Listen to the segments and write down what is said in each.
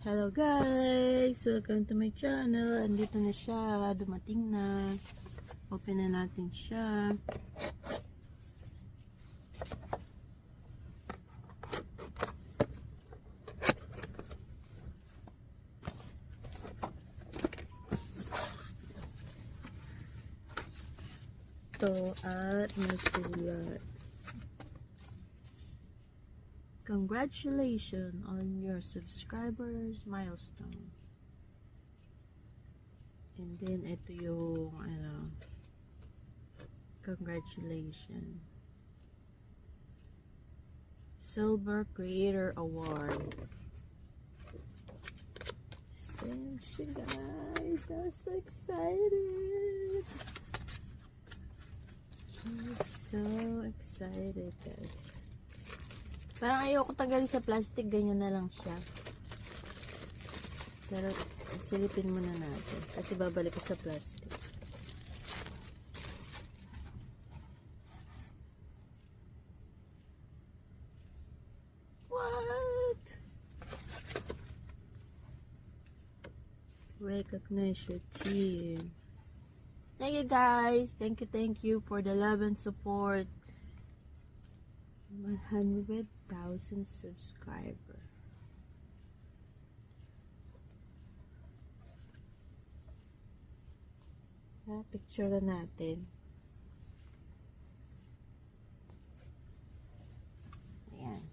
Hello guys! Welcome to my channel. Andito na siya. Dumating na. Open na natin siya. Ito at nasulat. Congratulations on your subscribers milestone. And then ito yung congratulations. Silver Creator Award. Thank you guys. I'm so excited. I'm so excited guys. Parang ayoko tagal sa plastic, ganyan na lang siya. Pero silipin muna natin kasi babalik ko sa plastic. What? Recognize your team. Thank you guys. Thank you for the love and support. 100,000 subscriber. Picture na natin. Ayan.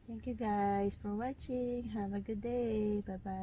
Thank you guys for watching. Have a good day. Bye-bye.